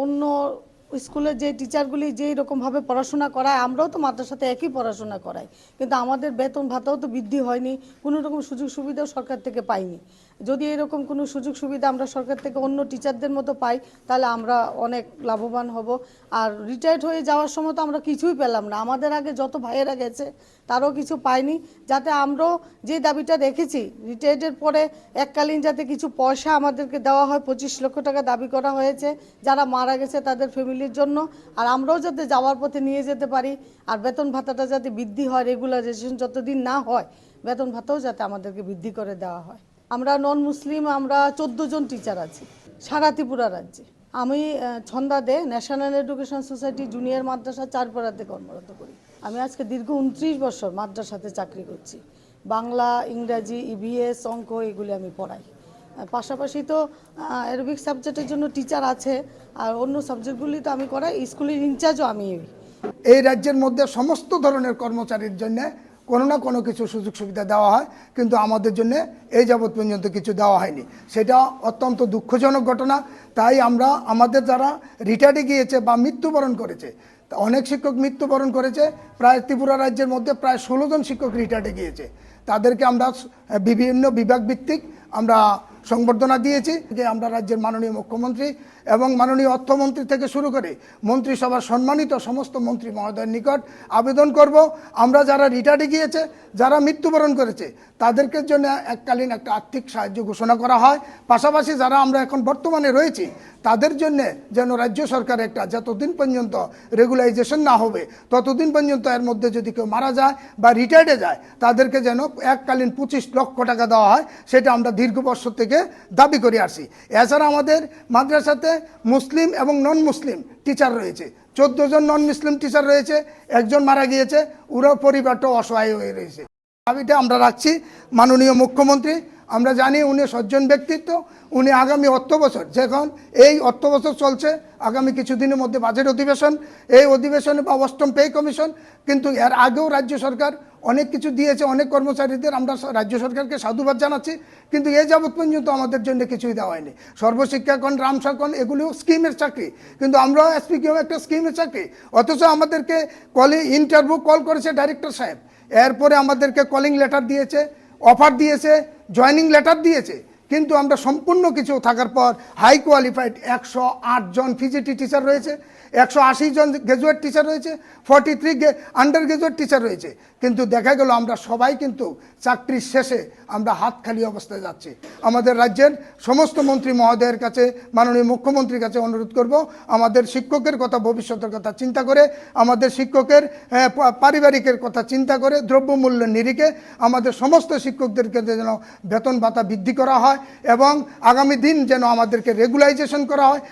অন্য স্কুলের যে টিচারগুলি যেই রকমভাবে পড়াশোনা করায় আমরাও তো মাদ্রাসাতে একই পড়াশোনা করাই, কিন্তু আমাদের বেতন ভাতাও তো বৃদ্ধি হয়নি, কোনো রকম সুযোগ সুবিধাও সরকার থেকে পাইনি। যদি এরকম কোনো সুযোগ সুবিধা আমরা সরকার থেকে অন্য টিচারদের মতো পাই তাহলে আমরা অনেক লাভবান হব। আর রিটায়ার্ড হয়ে যাওয়ার সময় তো আমরা কিছুই পেলাম না, আমাদের আগে যত ভাইয়েরা গেছে তারও কিছু পায়নি। যাতে আমরাও যে দাবিটা রেখেছি রিটায়ার্ডের পরে এককালীন যাতে কিছু পয়সা আমাদেরকে দেওয়া হয়, 25 লক্ষ টাকা দাবি করা হয়েছে যারা মারা গেছে তাদের ফ্যামিলির জন্য, আর আমরাও যাতে যাওয়ার পথে নিয়ে যেতে পারি। আর বেতন ভাতাটা যাতে বৃদ্ধি হয়, রেগুলারাইজেশন যতদিন না হয় বেতন ভাতাও যাতে আমাদেরকে বৃদ্ধি করে দেওয়া হয়। আমরা নন মুসলিম, আমরা 14 জন টিচার আছি সারা ত্রিপুরা রাজ্যে। আমি ছন্দা দে ন্যাশনাল এডুকেশন সোসাইটি জুনিয়র মাদ্রাসা চারপাড়াতে কর্মরত করি। আমি আজকে দীর্ঘ 29 বছর মাদ্রাসাতে চাকরি করছি। বাংলা, ইংরাজি, ইভিএস, অঙ্ক এগুলি আমি পড়াই। পাশাপাশি তো অ্যারবিক সাবজেক্টের জন্য টিচার আছে, আর অন্য সাবজেক্টগুলি তো আমি করাই, স্কুলের ইনচার্জও আমি। এই রাজ্যের মধ্যে সমস্ত ধরনের কর্মচারীর জন্য কোনো না কোনো কিছু সুযোগ সুবিধা দেওয়া হয়, কিন্তু আমাদের জন্য এই যাবৎ পর্যন্ত কিছু দেওয়া হয়নি। সেটা অত্যন্ত দুঃখজনক ঘটনা। তাই আমরা আমাদের যারা রিটায়ার্ডে গিয়েছে বা মৃত্যুবরণ করেছে, অনেক শিক্ষক মৃত্যুবরণ করেছে, প্রায় ত্রিপুরা রাজ্যের মধ্যে প্রায় 16 জন শিক্ষক রিটায়ার্ডে গিয়েছে। তাদেরকে আমরা বিভিন্ন বিভাগ ভিত্তিক আমরা সংবর্ধনা দিয়েছি। যে আমরা রাজ্যের মাননীয় মুখ্যমন্ত্রী এবং মাননীয় অর্থমন্ত্রী থেকে শুরু করে মন্ত্রিসভার সম্মানিত সমস্ত মন্ত্রী মহোদয়ের নিকট আবেদন করব, আমরা যারা রিটায়ার্ডে গিয়েছে, যারা মৃত্যুবরণ করেছে তাদেরকে জন্য এককালীন একটা আর্থিক সাহায্য ঘোষণা করা হয়। পাশাপাশি যারা আমরা এখন বর্তমানে রয়েছি তাদের জন্য যেন রাজ্য সরকার একটা, যতদিন পর্যন্ত রেগুলারাইজেশন না হবে ততদিন পর্যন্ত এর মধ্যে যদি কেউ মারা যায় বা রিটায়ার্ডে যায় তাদেরকে যেন এককালীন 25 লক্ষ টাকা দেওয়া হয়, সেটা আমরা দীর্ঘ বছর থেকে দাবি করে আসছি। এছাড়া আমাদের মাদ্রাসাতে মুসলিম এবং নন মুসলিম টিচার রয়েছে, 14 জন নন মুসলিম টিচার রয়েছে, একজন মারা গিয়েছে, ওরাও পরিবারটাও অসহায় হয়ে রয়েছে। দাবিটা আমরা রাখছি মাননীয় মুখ্যমন্ত্রী। আমরা জানি উনি সজ্জন ব্যক্তিত্ব, উনি আগামী অর্থ বছর, যখন এই অর্থ বছর চলছে, আগামী কিছুদিনের মধ্যে বাজেট অধিবেশন, এই অধিবেশনে বা অষ্টম পে কমিশন, কিন্তু এর আগেও রাজ্য সরকার অনেক কিছু দিয়েছে অনেক কর্মচারীদের, আমরা রাজ্য সরকারকে সাধুবাদ জানাচ্ছি, কিন্তু এই যাবৎ পর্যন্ত আমাদের জন্য কিছুই দেওয়া হয়নি। সর্বশিক্ষাকণ, রামশাকণ এগুলিও স্কিমের চাকরি, কিন্তু আমরা এসপিকেও একটা স্কিমের চাকরি, অথচ আমাদেরকে ইন্টারভিউ কল করেছে ডাইরেক্টর সাহেব, এরপরে আমাদেরকে কলিং লেটার দিয়েছে, অফার দিয়েছে, জয়নিং লেটার দিয়েছে, কিন্তু আমরা সম্পূর্ণ কিছু থাকার পর হাই কোয়ালিফাইড 108 জন পিজিটি টিচার রয়েছে, 180 জন গ্র্যাজুয়েট টিচার রয়েছে, 43 আন্ডার গ্র্যাজুয়েট টিচার রয়েছে, কিন্তু দেখা গেল আমরা সবাই কিন্তু চাকরির শেষে আমরা হাত খালি অবস্থায় যাচ্ছি। আমাদের রাজ্যের সমস্ত মন্ত্রী মহোদয়ের কাছে, মাননীয় মুখ্যমন্ত্রীর কাছে অনুরোধ করব, আমাদের শিক্ষকের কথা, ভবিষ্যতের কথা চিন্তা করে, আমাদের শিক্ষকের পারিবারিকের কথা চিন্তা করে, দ্রব্যমূল্যের নিরিখে আমাদের সমস্ত শিক্ষকদেরকে যেন বেতন ভাতা বৃদ্ধি করা হয় এবং আগামী দিন যেন আমাদেরকে রেগুলারাইজেশন করা হয়।